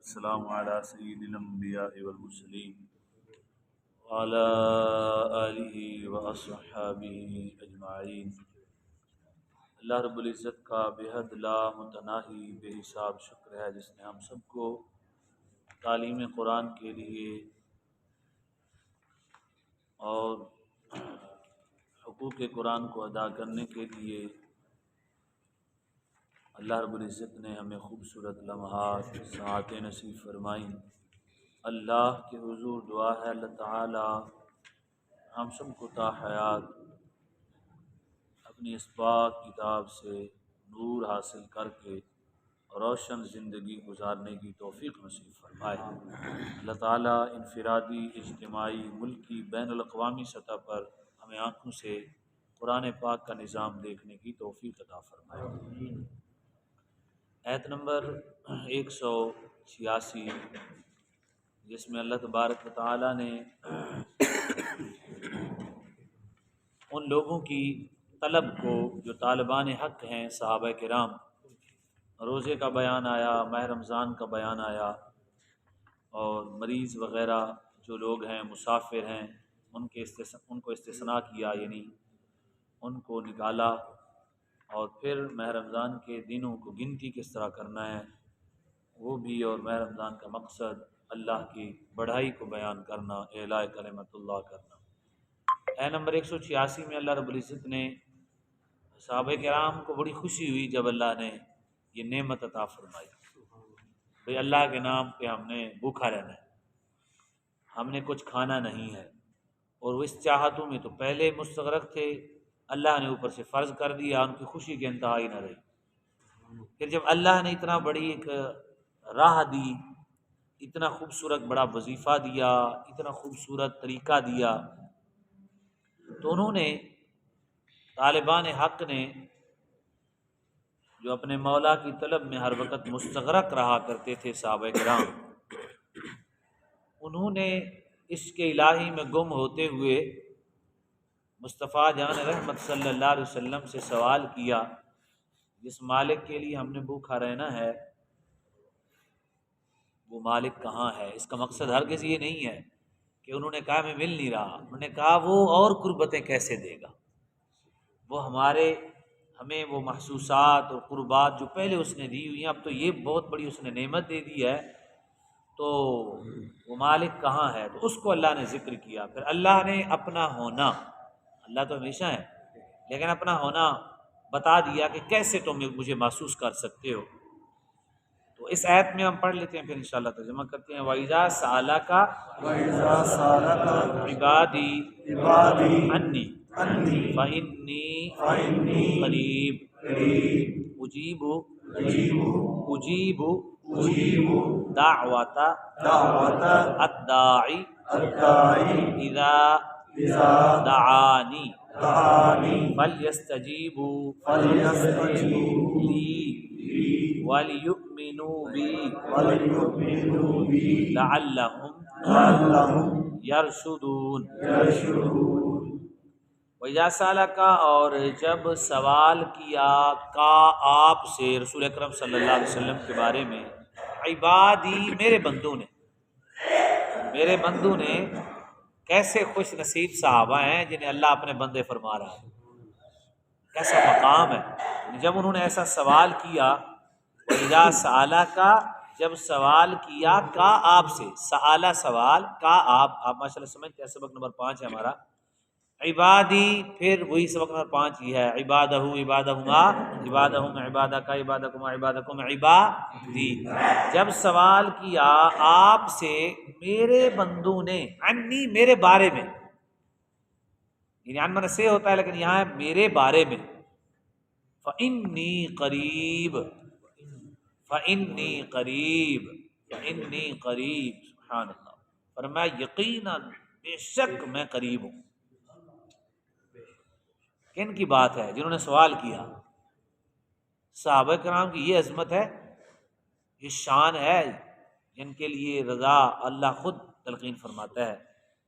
السلام علی سید الانبیاء والمرسلین وعلی آلہ واصحابہ اجمعین۔ اللہ رب العزت کا بے حد لا متناہی بے حساب شکر ہے جس نے ہم سب کو تعلیم قرآن کے لیے اور حقوق قرآن کو ادا کرنے کے لیے اللہ رب العزت نے ہمیں خوبصورت لمحات ساعتیں نصیب فرمائیں۔ اللہ کے حضور دعا ہے اللہ تعالی ہم سب کو تا حیات اپنی اس پاک کتاب سے نور حاصل کر کے روشن زندگی گزارنے کی توفیق نصیب فرمائے۔ اللہ تعالی انفرادی، اجتماعی، ملکی، بین الاقوامی سطح پر ہمیں آنکھوں سے قرآن پاک کا نظام دیکھنے کی توفیق عطا فرمائے۔ آیت نمبر 186 جس میں اللہ تبارک و تعالی نے ان لوگوں کی طلب کو جو طالبان حق ہیں صحابہ کرام، روزے کا بیان آیا، ماہ رمضان کا بیان آیا، اور مریض وغیرہ جو لوگ ہیں، مسافر ہیں، ان کو استثناء کیا، یعنی ان کو نکالا، اور پھر ماہ رمضان کے دنوں کو گنتی کس طرح کرنا ہے وہ بھی، اور ماہ رمضان کا مقصد اللہ کی بڑائی کو بیان کرنا، اعلاء کلمت اللہ کرنا۔ اے نمبر 186 میں اللہ رب العزت نے صحابہ کرام کو بڑی خوشی ہوئی جب اللہ نے یہ نعمت عطا فرمائی، بھئی اللہ کے نام پہ ہم نے بھوکا رہنا ہے، ہم نے کچھ کھانا نہیں ہے، اور وہ اس چاہتوں میں تو پہلے مستغرق تھے، اللہ نے اوپر سے فرض کر دیا، ان کی خوشی کی انتہا ہی نہ رہی۔ پھر جب اللہ نے اتنا بڑی ایک راہ دی، اتنا خوبصورت بڑا وظیفہ دیا، اتنا خوبصورت طریقہ دیا، تو انہوں نے طالبان حق نے جو اپنے مولا کی طلب میں ہر وقت مستغرق رہا کرتے تھے صحابہ کرام، انہوں نے عشق الہی میں گم ہوتے ہوئے مصطفیٰ جان رحمت صلی اللہ علیہ وسلم سے سوال کیا، جس مالک کے لیے ہم نے بھوکا رہنا ہے وہ مالک کہاں ہے؟ اس کا مقصد ہرگز یہ نہیں ہے کہ انہوں نے کہا میں مل نہیں رہا، انہوں نے کہا وہ اور قربتیں کیسے دے گا، وہ ہمیں وہ محسوسات اور قربات جو پہلے اس نے دی ہوئی ہیں، اب تو یہ بہت بڑی اس نے نعمت دے دی ہے، تو وہ مالک کہاں ہے؟ تو اس کو اللہ نے ذکر کیا۔ پھر اللہ نے اپنا ہونا، اللہ تو ہمیشہ ہے، لیکن اپنا ہونا بتا دیا کہ کیسے تم مجھے محسوس کر سکتے ہو۔ تو اس آیت میں ہم پڑھ لیتے ہیں، پھر انشاءاللہ ترجمہ کرتے ہیں۔ وَإِذَا سَأَلَكَ عِبَادِي عَنِّي فَإِنِّي قَرِيبٌ أُجِيبُ دَعْوَةَ الدَّاعِ إِذَا دَعَانِي فَلْيَسْتَجِيبُوا لِي وَلْيُؤْمِنُوا بِي لَعَلَّهُمْ يَرْشُدُونَ۔ وَإِذَا سَأَلَكَ، اور جب سوال کیا کا آپ سے رسول اکرم صلی اللہ علیہ وسلم کے بارے میں، عبادی میرے بندوں نے کیسے خوش نصیب صحابہ ہیں جنہیں اللہ اپنے بندے فرما رہا ہے، کیسا مقام ہے۔ جب انہوں نے ایسا سوال کیا، وَإِذَا سَأَلَكَ، جب سوال کیا کا آپ سے، سآلہ سوال، کا آپ ماشاءاللہ سمجھتے ہیں، سبق نمبر 5 ہے ہمارا، عبادی، پھر وہی سبق نمبر 5 ہی ہے، عبادہم عبادک عبادکم عبادکم عبادی۔ جب سوال کیا آپ سے میرے بندوں نے، عنی میرے بارے میں، یعنی عن من سے ہوتا ہے لیکن یہاں ہے میرے بارے میں، فإنی قریب، سبحان اللہ، فرمایا یقیناً بے شک میں قریب ہوں۔ کن کی بات ہے؟ جنہوں نے سوال کیا، صحابہ کرام کی یہ عظمت ہے، یہ شان ہے، جن کے لیے رضا اللہ خود تلقین فرماتا ہے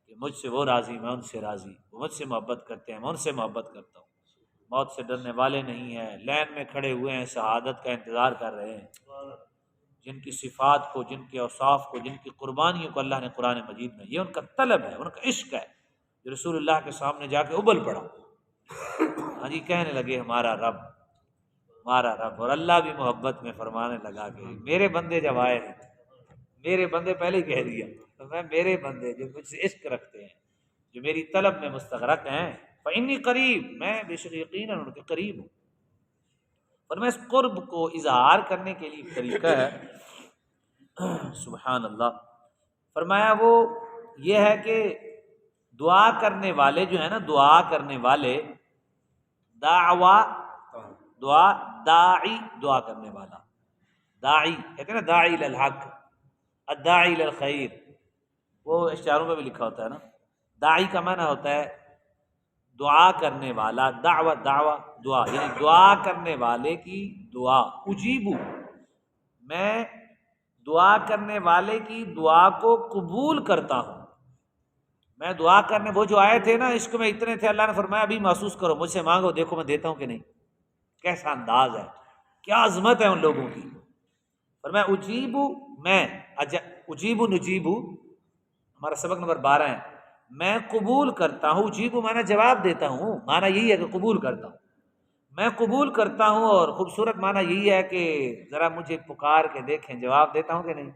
کہ مجھ سے وہ راضی، میں ان سے راضی، وہ مجھ سے محبت کرتے ہیں، میں ان سے محبت کرتا ہوں، موت سے ڈرنے والے نہیں ہیں، لین میں کھڑے ہوئے ہیں، شہادت کا انتظار کر رہے ہیں، جن کی صفات کو، جن کے اوصاف کو، جن کی قربانیوں کو اللہ نے قرآن مجید میں، یہ ان کا طلب ہے، ان کا عشق ہے، جو رسول اللہ کے سامنے جا کے ابل پڑا، ہاں جی، کہنے لگے ہمارا رب، ہمارا رب، اور اللہ بھی محبت میں فرمانے لگا کہ میرے بندے جب آئے ہیں، میرے بندے پہلے ہی کہہ دیا، تو میں میرے بندے جو مجھ سے عشق رکھتے ہیں، جو میری طلب میں مستغرق ہیں، فإنی قریب، میں بے شک یقیناً ان کے قریب ہوں۔ اور میں اس قرب کو اظہار کرنے کے لیے طریقہ ہے، سبحان اللہ، فرمایا وہ یہ ہے کہ دعا کرنے والے جو ہے نا، دعا کرنے والے، دعوا، دعا، داعی، دعا کرنے والا، داعی کہتے ہیں نا، داعی الی الحق، الداعی الی الخیر، وہ اشعاروں میں بھی لکھا ہوتا ہے نا، داعی کا معنی ہوتا ہے دعا کرنے والا، دعوت، دعویٰ، دعا، یعنی دعا کرنے والے کی دعا، اجیبو، میں دعا کرنے والے کی دعا کو قبول کرتا ہوں۔ میں دعا کرنے، وہ جو آئے تھے نا عشق میں اتنے تھے، اللہ نے فرمایا ابھی محسوس کرو، مجھ سے مانگو، دیکھو میں دیتا ہوں کہ نہیں۔ کیسا انداز ہے، کیا عظمت ہے ان لوگوں کی۔ فرمایا اجیبو، میں، اجیبو نجیبو ہمارا سبق نمبر 12 ہے، میں قبول کرتا ہوں، اجیبو مانا جواب دیتا ہوں، مانا یہی ہے کہ قبول کرتا ہوں، میں قبول کرتا ہوں، اور خوبصورت مانا یہی ہے کہ ذرا مجھے پکار کے دیکھیں، جواب دیتا ہوں کہ نہیں،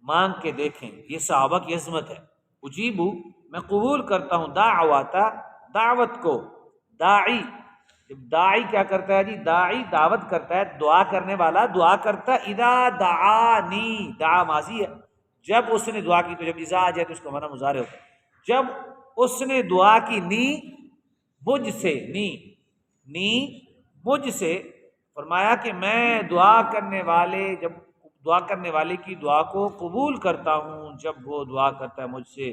مانگ کے دیکھیں، یہ صحابہ کی عظمت ہے۔ اجیبو، میں قبول کرتا ہوں، دعواتا، دعوت کو، داعی، جب داعی کیا کرتا ہے جی، داعی دعوت کرتا ہے، دعا کرنے والا دعا کرتا ہے، اذا دعانی، دعا ماضی ہے، جب اس نے دعا کی، تو جب اذا آ جائے تو اس کا معنی مضارع ہوتا ہے، جب اس نے دعا کی، نی، مجھ سے، نی مجھ سے، فرمایا کہ میں دعا کرنے والے، جب دعا کرنے والے کی دعا کو قبول کرتا ہوں جب وہ دعا کرتا ہے مجھ سے۔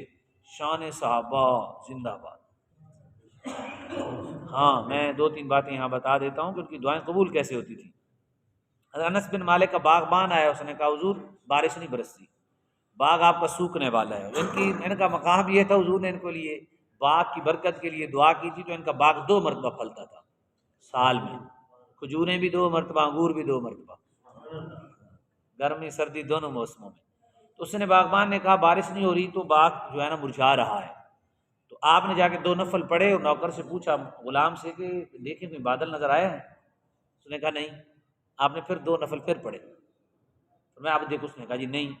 شان صحابہ زندہ باد۔ ہاں، میں 2-3 باتیں یہاں بتا دیتا ہوں کہ ان کی دعائیں قبول کیسے ہوتی تھیں۔ انس بن مالک کا باغبان آیا، اس نے کہا حضور بارش نہیں برستی، باغ آپ کا سوکھنے والا ہے۔ ان کا مقام یہ تھا، حضور نے ان کو لیے باغ کی برکت کے لیے دعا کی تھی، تو ان کا باغ 2 مرتبہ پھلتا تھا سال میں، کھجوریں بھی 2 مرتبہ، انگور بھی 2 مرتبہ، گرمی سردی دونوں موسموں میں۔ تو اس نے باغبان نے کہا بارش نہیں ہو رہی تو باغ جو ہے نا مرجھا رہا ہے، تو آپ نے جا کے 2 نفل پڑھے اور نوکر سے پوچھا، غلام سے، کہ دیکھیں کوئی بادل نظر آئے ہیں؟ اس نے کہا نہیں۔ آپ نے پھر 2 نفل پھر پڑھے، پھر میں اب دیکھو، اس نے کہا جی نہیں۔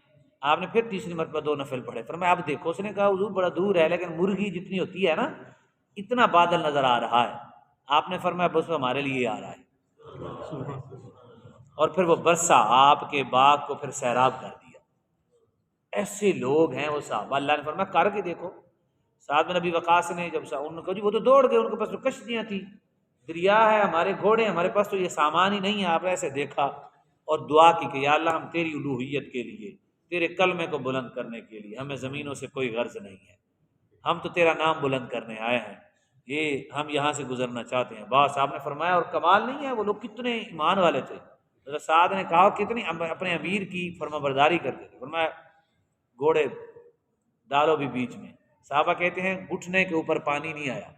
آپ نے پھر تیسری مرتبہ 2 نفل پڑھے، پھر میں اب دیکھو، اس نے کہا حضور بڑا دور ہے لیکن مرغی جتنی ہوتی ہے نا اتنا بادل نظر آ رہا ہے۔ آپ نے فرمایا بس وہ ہمارے لیے آ رہا ہے، اور پھر وہ برسا، آپ کے باغ کو پھر سیراب کر دیا۔ ایسے لوگ ہیں وہ صحابہ، اللہ نے فرمایا کر کے دیکھو۔ سعد بن ابی وقاص نے جب انہوں نے کہا جی وہ تو دوڑ گئے، ان کے پاس تو کشتیاں تھیں، دریا ہے، ہمارے گھوڑے، ہمارے پاس تو یہ سامان ہی نہیں ہے۔ آپ نے ایسے دیکھا اور دعا کی کہ یا اللہ ہم تیری الوہیت کے لیے، تیرے کلمے کو بلند کرنے کے لیے، ہمیں زمینوں سے کوئی غرض نہیں ہے، ہم تو تیرا نام بلند کرنے آئے ہیں، یہ ہم یہاں سے گزرنا چاہتے ہیں بس۔ آپ نے فرمایا، اور کمال نہیں ہے وہ لوگ کتنے ایمان والے تھے۔ حضرت سعد نے کہا کتنی اپنے امیر کی فرما برداری کرتے تھے، فرمایا گھوڑے ڈالو بھی بیچ میں۔ صحابہ کہتے ہیں گھٹنے کے اوپر پانی نہیں آیا،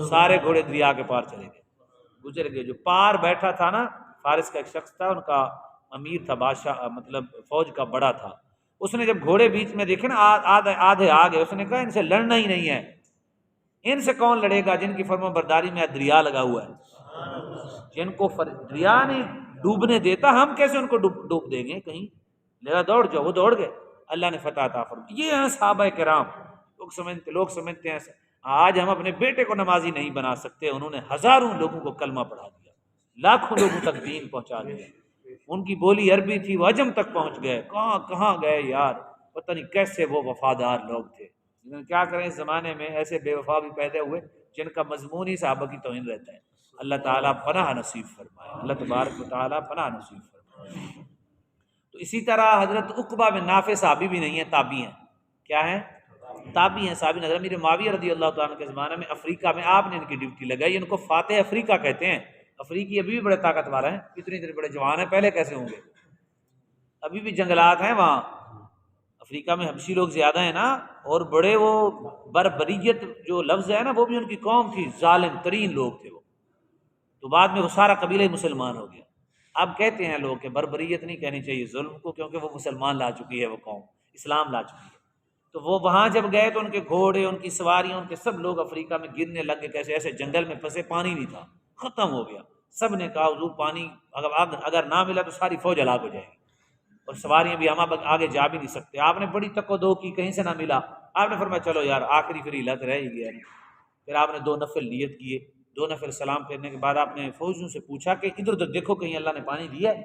سارے گھوڑے دریا کے پار چلے گئے، گزر گئے۔ جو پار بیٹھا تھا نا، فارس کا ایک شخص تھا، ان کا امیر تھا، بادشاہ، مطلب فوج کا بڑا تھا، اس نے جب گھوڑے بیچ میں دیکھے نا آدھے آ گئے، اس نے کہا ان سے لڑنا ہی نہیں ہے، ان سے کون لڑے گا جن کی فرما برداری میں دریا لگا ہوا ہے، جن کو دریا نہیں ڈوبنے دیتا، ہم کیسے ان کو ڈوب دیں گے کہیں، لگا دوڑ جاؤ، وہ دوڑ گئے، اللہ نے فتح عطا فرمائی۔ یہ ہیں صحابہ کرام۔ لوگ سمجھتے ہیں آج ہم اپنے بیٹے کو نمازی نہیں بنا سکتے، انہوں نے ہزاروں لوگوں کو کلمہ پڑھا دیا، لاکھوں لوگوں تک دین پہنچا دیا، ان کی بولی عربی تھی، وہ عجم تک پہنچ گئے، کہاں کہاں گئے یار، پتہ نہیں کیسے وہ وفادار لوگ تھے۔ لیکن کیا کریں، اس زمانے میں ایسے بے وفا بھی پیدا ہوئے جن کا مضمون ہی صحابہ کی توہین رہتا ہے۔ اللہ تعالیٰ پناہ نصیب فرمائے، اللہ تبارک و تعالیٰ پناہ نصیب فرمائے۔ تو اسی طرح حضرت عقبہ بن نافع صحابی بھی نہیں ہیں، تابعی ہیں۔ کیا ہیں؟ تابعی ہیں، صحابی نظر۔ امیر معاویہ رضی اللہ تعالیٰ کے زمانے میں افریقہ میں آپ نے ان کی ڈیوٹی لگائی، ان کو فاتح افریقہ کہتے ہیں۔ افریقی ابھی بھی بڑے طاقتور ہیں، اتنے بڑے جوان ہیں، پہلے کیسے ہوں گے؟ ابھی بھی جنگلات ہیں وہاں، افریقہ میں حبشی لوگ زیادہ ہیں نا، اور بڑے وہ بربریت جو لفظ ہے نا، وہ بھی ان کی قوم تھی، ظالم ترین لوگ تھے وہ، تو بعد میں وہ سارا قبیلہ ہی مسلمان ہو گیا۔ اب کہتے ہیں لوگ کہ بربریت نہیں کہنی چاہیے ظلم کو، کیونکہ وہ مسلمان لا چکی ہے، وہ قوم اسلام لا چکی ہے۔ تو وہ وہاں جب گئے تو ان کے گھوڑے، ان کی سواریاں، ان کے سب لوگ افریقہ میں گرنے لگ گئے، کیسے ایسے جنگل میں پھنسے، پانی نہیں تھا، ختم ہو گیا۔ سب نے کہا حضور پانی اگر نہ ملا تو ساری فوج ہلاک ہو جائے گی، اور سواریاں بھی ہم اب آگے جا بھی نہیں سکتے۔ آپ نے بڑی تک و دو کی، کہیں سے نہ ملا۔ آپ نے فرمایا چلو یار آخری فری لت رہ ہی گیا۔ پھر آپ نے 2 نفل نیت کیے، 2 نفل سلام پھیرنے کے بعد آپ نے فوجیوں سے پوچھا کہ ادھر ادھر دیکھو کہیں اللہ نے پانی دیا ہے؟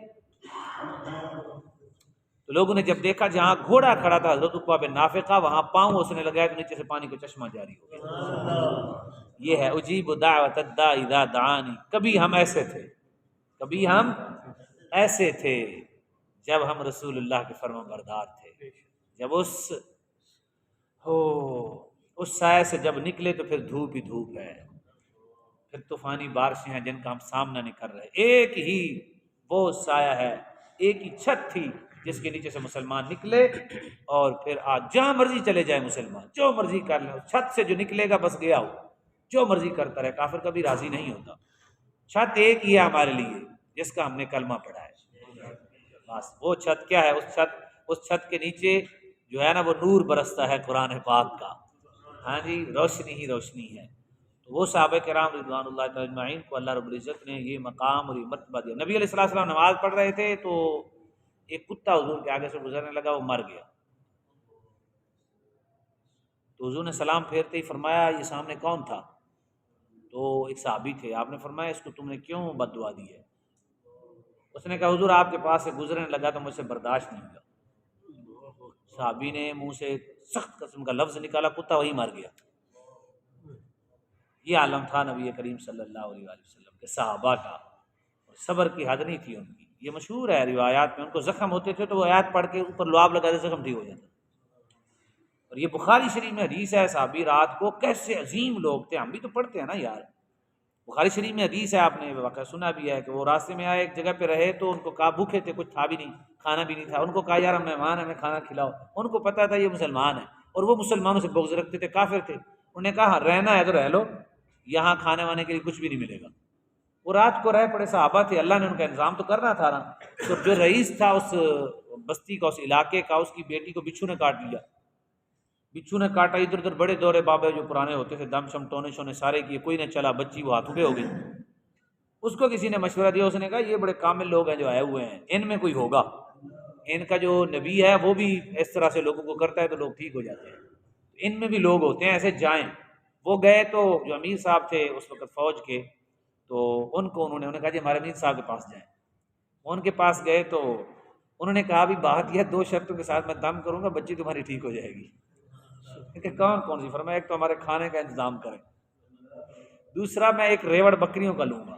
تو لوگوں نے جب دیکھا جہاں گھوڑا کھڑا تھا حضرت عقبہ بن نافع کا، وہاں پاؤں اس نے لگایا تو نیچے سے پانی کا چشمہ جاری ہو گیا۔ یہ ہے اجیب دعوت الداع اذا دعانی۔ کبھی ہم ایسے تھے، کبھی ہم ایسے تھے جب ہم رسول اللہ کے فرما بردار تھے، جب اس سائے سے جب نکلے تو پھر دھوپ ہی دھوپ ہے، پھر طوفانی بارشیں ہیں جن کا ہم سامنا نہیں کر رہے۔ ایک ہی وہ سایہ ہے، ایک ہی چھت تھی جس کے نیچے سے مسلمان نکلے، اور پھر آج جہاں مرضی چلے جائے مسلمان، جو مرضی کر لیں، چھت سے جو نکلے گا بس گیا ہو، جو مرضی کرتا رہے، کافر کبھی راضی نہیں ہوتا۔ چھت ایک ہی ہے ہمارے لیے جس کا ہم نے کلمہ پڑھا ہے، بس وہ چھت کیا ہے؟ اس چھت کے نیچے جو ہے نا وہ نور برستا ہے قرآن پاک کا، ہاں جی، روشنی ہی روشنی ہے۔ تو وہ صحابہ کرام رضوان اللہ تعالی اجمعین کو اللہ رب العزت نے یہ مقام اور یہ مرتبہ دیا۔ نبی علیہ الصلوۃ والسلام نماز پڑھ رہے تھے تو ایک کتا حضور کے آگے سے گزرنے لگا، وہ مر گیا۔ تو حضور نے سلام پھیرتے ہی فرمایا یہ سامنے کون تھا؟ تو ایک صحابی تھے۔ آپ نے فرمایا اس کو تم نے کیوں بد دعا دی ہے؟ اس نے کہا حضور آپ کے پاس سے گزرنے لگا تو مجھ سے برداشت نہیں ہوا۔ صحابی نے منہ سے سخت قسم کا لفظ نکالا، کتا وہی مر گیا۔ یہ عالم تھا نبی کریم صلی اللہ علیہ وآلہ وسلم کے صحابہ کا، اور صبر کی حد نہیں تھی ان کی۔ یہ مشہور ہے روایات میں، ان کو زخم ہوتے تھے تو وہ آیات پڑھ کے اوپر لعاب لگا دے زخم ٹھیک ہو جاتا۔ اور یہ بخاری شریف میں حدیث ہے، صحابی رات کو کیسے عظیم لوگ تھے، ہم بھی تو پڑھتے ہیں نا یار، بخاری شریف میں حدیث ہے، آپ نے واقعہ سنا بھی ہے کہ وہ راستے میں آئے، ایک جگہ پہ رہے تو ان کو کہا، بھوکے تھے، کچھ تھا بھی نہیں، کھانا بھی نہیں تھا، ان کو کہا یار ہم مہمان ہیں، ہمیں کھانا کھلاؤ۔ ان کو پتا تھا یہ مسلمان ہیں، اور وہ مسلمانوں سے بغض رکھتے تھے، کافر تھے۔ انہوں نے کہا رہنا ہے تو رہ لو، یہاں کھانے وانے کے لیے کچھ بھی نہیں ملے گا۔ وہ رات کو رہ پڑے، صحابہ تھے، اللہ نے ان کا انتظام تو کرنا تھا نا۔ تو جو رئیس تھا اس بستی کا، اس علاقے کا، اس کی بیٹی کو بچھو نے کاٹ لیا۔ بچھو نے کاٹا، ادھر ادھر بڑے دورے بابے جو پرانے ہوتے تھے، دم شم ٹونے شونے سارے کیے، کوئی نہ چلا، بچی وہ ہاتھوں پہ ہو گئی۔ اس کو کسی نے مشورہ دیا، اس نے کہا یہ بڑے کامل لوگ ہیں جو آئے ہوئے ہیں، ان میں کوئی ہوگا، ان کا جو نبی ہے وہ بھی اس طرح سے لوگوں کو کرتا ہے تو لوگ ٹھیک ہو جاتے ہیں، ان میں بھی لوگ ہوتے ہیں ایسے، جائیں۔ وہ گئے تو جو امیر صاحب تھے اس وقت فوج کے، تو انہوں نے کہا جی ہمارے امیر صاحب کے پاس جائیں۔ ان کے پاس گئے تو انہوں نے کہا بھی بات یہ 2 شرطوں کے ساتھ میں دم کروں گا، بچی تمہاری ٹھیک ہو جائے گی۔ کہ کون سی؟ فرمایا ایک تو ہمارے کھانے کا انتظام کریں، دوسرا میں ایک ریوڑ بکریوں کا لوں گا،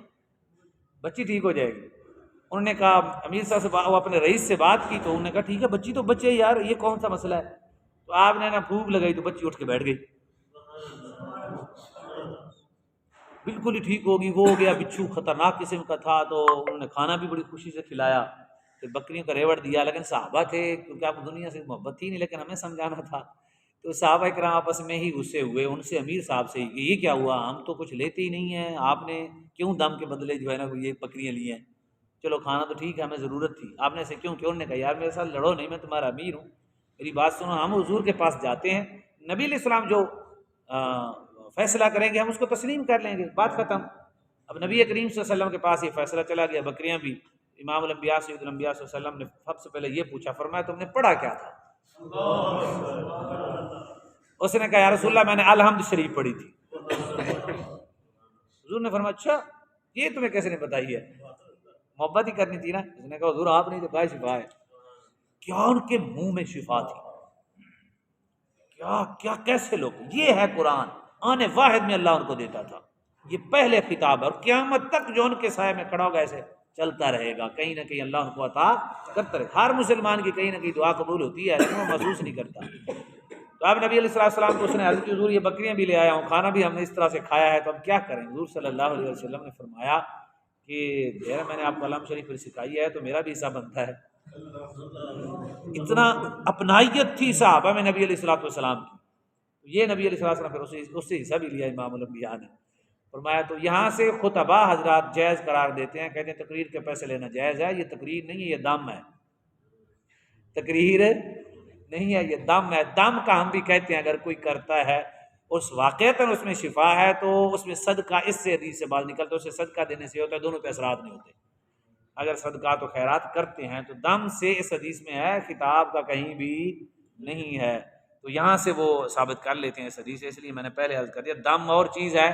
بچی ٹھیک ہو جائے گی۔ انہوں نے کہا امیر صاحب سے وہ اپنے رئیس سے بات کی، تو انہوں نے کہا ٹھیک ہے، بچی تو بچے یار، یہ کون سا مسئلہ ہے؟ تو آپ نے نا پھونک لگائی تو بچی اٹھ کے بیٹھ گئی، بالکل ہی ٹھیک ہوگی۔ وہ ہو گیا بچھو خطرناک قسم کا تھا، تو انہوں نے کھانا بھی بڑی خوشی سے کھلایا، پھر بکریوں کا ریوڑ دیا۔ لیکن صحابہ تھے، کیونکہ آپ دنیا سے محبت تھی نہیں، لیکن ہمیں سمجھانا تھا، تو صحابہ کرام آپس میں ہی غصے ہوئے، ان سے امیر صاحب سے کہ یہ کیا ہوا، ہم تو کچھ لیتے ہی نہیں ہیں، آپ نے کیوں دم کے بدلے جو ہے نا یہ بکریاں لی ہیں؟ چلو کھانا تو ٹھیک ہے، ہمیں ضرورت تھی، آپ نے ایسے کیوں کیا؟ انہوں نے کہا یار میرے ساتھ لڑو نہیں، میں تمہارا امیر ہوں، میری بات سنو، ہم حضور کے پاس جاتے ہیں، نبی علیہ السلام جو فیصلہ کریں گے ہم اس کو تسلیم کر لیں گے، بات ختم۔ اب نبی کریم صلی اللہ علیہ وسلم کے پاس یہ فیصلہ چلا گیا، بکریاں بھی۔ امام الانبیاء سید الانبیاء صلی اللہ علیہ وسلم نے سب سے پہلے یہ پوچھا، فرمایا تم نے پڑھا کیا تھا؟ اس نے کہا یا رسول اللہ میں نے الحمد شریف پڑھی تھی۔ حضور نے فرمایا اچھا یہ تمہیں کیسے نہیں بتائی ہے؟ محبت ہی کرنی تھی نا۔ اس نے کہا حضور آپ نے تو کہا شفا ہے۔ کیا ان کے منہ میں شفا تھی، کیا کیا کیسے لوگ، یہ ہے قرآن، آنے واحد میں اللہ ان کو دیتا تھا، یہ پہلے خطاب ہے، اور قیامت تک جو ان کے سائے میں کھڑا ہوگا ایسے چلتا رہے گا، کہیں نہ کہیں اللہ ان کو عطا کرتا رہے۔ ہر مسلمان کی کہیں نہ کہیں دعا قبول ہوتی ہے، لیکن وہ محسوس نہیں کرتا۔ تو اب نبی علیہ السلام کو اس نے عرض کی حضور یہ بکریاں بھی لے آیا ہوں، کھانا بھی ہم نے اس طرح سے کھایا ہے، تو اب کیا کریں؟ حضور صلی اللہ علیہ وسلم نے فرمایا کہ میں نے آپ کو کلام شریف پر سکھائی ہے تو میرا بھی حصہ بنتا ہے۔ اتنا اپنائیت تھی صحابہ میں نبی علیہ السلام کی، یہ نبی علیہ السلام پھر اس سے حصہ بھی لیا امام الانبیاء نے۔ فرمایا تو یہاں سے خطبہ حضرات جائز قرار دیتے ہیں، کہتے ہیں تقریر کے پیسے لینا جائز ہے، یہ تقریر نہیں ہے، یہ دم ہے، تقریر نہیں ہے، یہ دم ہے۔ دم کا ہم بھی کہتے ہیں اگر کوئی کرتا ہے اس واقعتاً اس میں شفا ہے تو اس میں صدقہ، اس سے حدیث سے بات نکلتا ہے، اسے صدقہ دینے سے ہوتا ہے، دونوں پہ اثرات نہیں ہوتے۔ اگر صدقات و خیرات کرتے ہیں تو دم سے اس حدیث میں ہے، خطاب کا کہیں بھی نہیں ہے، تو یہاں سے وہ ثابت کر لیتے ہیں اس حدیث سے، اس لیے میں نے پہلے عرض کر دیا دم اور چیز ہے۔